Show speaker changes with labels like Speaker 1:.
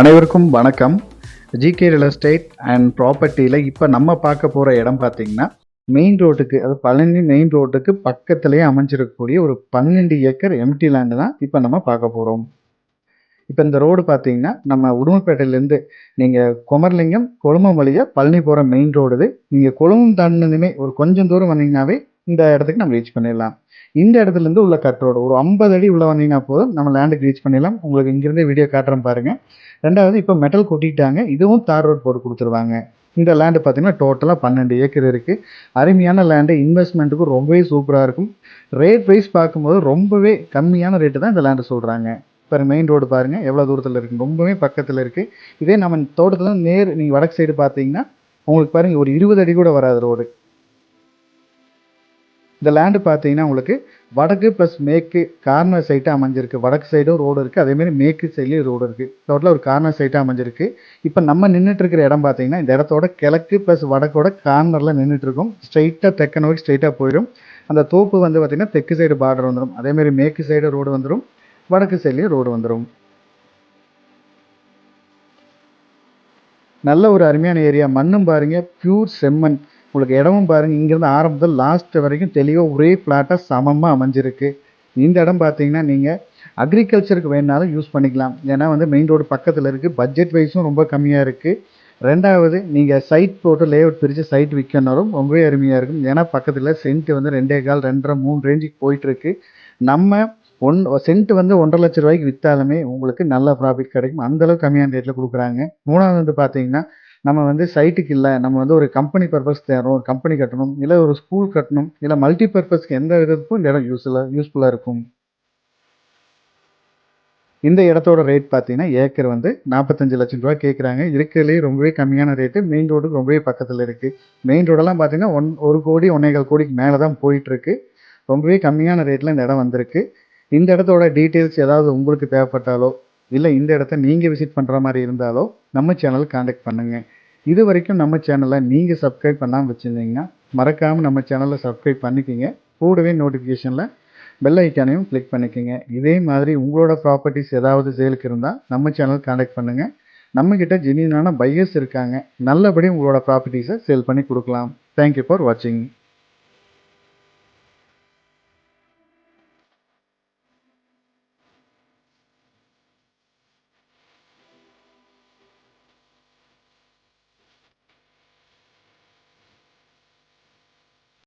Speaker 1: அனைவருக்கும் வணக்கம். GK real estate and ப்ராப்பர்ட்டியில் இப்போ நம்ம பார்க்க போகிற இடம் பார்த்தீங்கன்னா மெயின் ரோட்டுக்கு, அது பழனி மெயின் ரோட்டுக்கு பக்கத்துலேயே அமைஞ்சிருக்கக்கூடிய ஒரு 12 ஏக்கர் எம்டி லேண்டு தான் இப்போ நம்ம பார்க்க போகிறோம். இப்போ இந்த ரோடு பார்த்தீங்கன்னா நம்ம உடுமல்பேட்டையிலேருந்து நீங்கள் குமரலிங்கம் கொழுமம் வழியாக பழனி போகிற மெயின் ரோடு இது. நீங்கள் கொழுமம் தாண்டினதுமே ஒரு கொஞ்சம் தூரம் வந்தீங்கன்னாவே இந்த இடத்துக்கு நம்ம ரீச் பண்ணிடலாம். இந்த இடத்துலேருந்து உள்ள கட் ரோடு ஒரு 50 அடி உள்ள வந்தீங்கன்னா போதும் நம்ம லேண்டுக்கு ரீச் பண்ணிடலாம். உங்களுக்கு இங்கேருந்தே வீடியோ காட்டுறேன் பாருங்கள். ரெண்டாவது இப்போ மெட்டல் கொட்டிட்டாங்க, இதுவும் தார் ரோட் போட்டு கொடுத்துருவாங்க. இந்த லேண்டு பார்த்தீங்கன்னா டோட்டலாக 12 ஏக்கர் இருக்குது. அருமையான லேண்டு, இன்வெஸ்ட்மெண்ட்டுக்கும் ரொம்பவே சூப்பராக இருக்கும். ரேட் வைஸ் பார்க்கும்போது ரொம்பவே கம்மியான ரேட்டு தான் இந்த லேண்டு சொல்கிறாங்க. இப்போ மெயின் ரோடு பாருங்கள் எவ்வளோ தூரத்தில் இருக்குது, ரொம்பவே பக்கத்தில் இருக்குது. இதே நம்ம தோட்டத்தில் நீங்கள் வடக்கு சைடு பார்த்தீங்கன்னா உங்களுக்கு பாருங்கள் ஒரு 20 அடி கூட வராது ரோடு. இந்த லேண்டு பார்த்தீங்கன்னா உங்களுக்கு வடக்கு ப்ளஸ் மேற்கு கார்னர் சைட்டாக அமைஞ்சிருக்கு. வடக்கு சைடும் ரோடு இருக்குது, அதேமாதிரி மேற்கு சைட்லேயும் ரோடு இருக்குது. டோட்டலாக ஒரு கார்னர் சைட்டாக அமைஞ்சிருக்கு. இப்போ நம்ம நின்றுட்டு இருக்கிற இடம் பார்த்தீங்கன்னா இந்த இடத்தோட கிழக்கு ப்ளஸ் வடக்கோட கார்னரில் நின்றுட்டுருக்கோம். ஸ்ட்ரைட்டாக தெற்க நோக்கி ஸ்ட்ரைட்டாக போயிடும். அந்த தோப்பு வந்து பார்த்திங்கன்னா தெற்கு சைடு பார்டர் வந்துடும், அதேமாதிரி மேற்கு சைடு ரோடு வந்துடும், வடக்கு சைட்லேயும் ரோடு வந்துடும். நல்ல ஒரு அருமையான ஏரியா. மண்ணும் பாருங்கள் பியூர் செம்மண். உங்களுக்கு இடமும் பாருங்கள் இங்கேருந்து ஆரம்பத்தில் லாஸ்ட் வரைக்கும் தெளிவாக ஒரே ஃப்ளாட்டாக சமமாக அமைஞ்சிருக்கு. இந்த இடம் பார்த்தீங்கன்னா நீங்கள் அக்ரிகல்ச்சருக்கு வேணாலும் யூஸ் பண்ணிக்கலாம். ஏன்னா வந்து மெயின் ரோடு பக்கத்தில் இருக்குது, பட்ஜெட் வைஸும் ரொம்ப கம்மியாக இருக்குது. ரெண்டாவது நீங்கள் சைட் போட்டு லேஅவுட் பிரித்து சைட் விற்கனாலும் ரொம்பவே அருமையாக இருக்கும். ஏன்னா பக்கத்தில் சென்ட் வந்து 2.25, 2.5, 3 ரேஞ்சுக்கு போயிட்டுருக்கு. நம்ம சென்ட் வந்து 1.5 லட்ச ரூபாய்க்கு விற்றாலுமே உங்களுக்கு நல்ல ப்ராஃபிட் கிடைக்கும். அந்தளவுக்கு கம்மியான ரேட்டில் கொடுக்குறாங்க. மூணாவது வந்து பார்த்தீங்கன்னா நம்ம வந்து சைட்டுக்கு இல்லை, நம்ம வந்து ஒரு கம்பெனி பர்பஸ் தேடுறோம், ஒரு கம்பெனி கட்டணும், இல்லை ஒரு ஸ்கூல் கட்டணும், இல்லை மல்டி பர்பஸ்க்கு எந்த விதத்துக்கும் இந்த இடம் யூஸ்ஃபுல்லாக இருக்கும். இந்த இடத்தோட ரேட் பார்த்தீங்கன்னா ஏக்கர் வந்து 45 லட்சம் ரூபா கேட்குறாங்க. இருக்கிறதுலேயே ரொம்பவே கம்மியான ரேட்டு. மெயின் ரோடுக்கு ரொம்பவே பக்கத்தில் இருக்குது. மெயின் ரோடெல்லாம் பார்த்தீங்கன்னா 1 கோடி 1.25 கோடிக்கு மேலே தான் போயிட்டுருக்கு. ரொம்பவே கம்மியான ரேட்டில் இந்த இடம் வந்திருக்கு. இந்த இடத்தோட டீட்டெயில்ஸ் ஏதாவது உங்களுக்கு தேவைப்பட்டாலோ, இல்லை இந்த இடத்த நீங்கள் விசிட் பண்ணுற மாதிரி இருந்தாலோ நம்ம சேனலுக்கு காண்டாக்ட் பண்ணுங்கள். இது வரைக்கும் நம்ம சேனலை நீங்கள் சப்ஸ்கிரைப் பண்ணாமல் வச்சுருந்தீங்கன்னா மறக்காமல் நம்ம சேனலை சப்ஸ்கிரைப் பண்ணிக்கோங்க. கூடவே நோட்டிஃபிகேஷனில் பெல் ஐக்கானையும் கிளிக் பண்ணிக்கோங்க. இதே மாதிரி உங்களோட ப்ராப்பர்ட்டிஸ் ஏதாவது சேலுக்கு இருந்தால் நம்ம சேனல் காண்டாக்ட் பண்ணுங்கள். நம்மக்கிட்ட ஜென்யூனான பையர்ஸ் இருக்காங்க. நல்லபடி உங்களோட ப்ராப்பர்ட்டிஸை சேல் பண்ணி கொடுக்கலாம். தேங்க்யூ ஃபார் வாட்சிங்.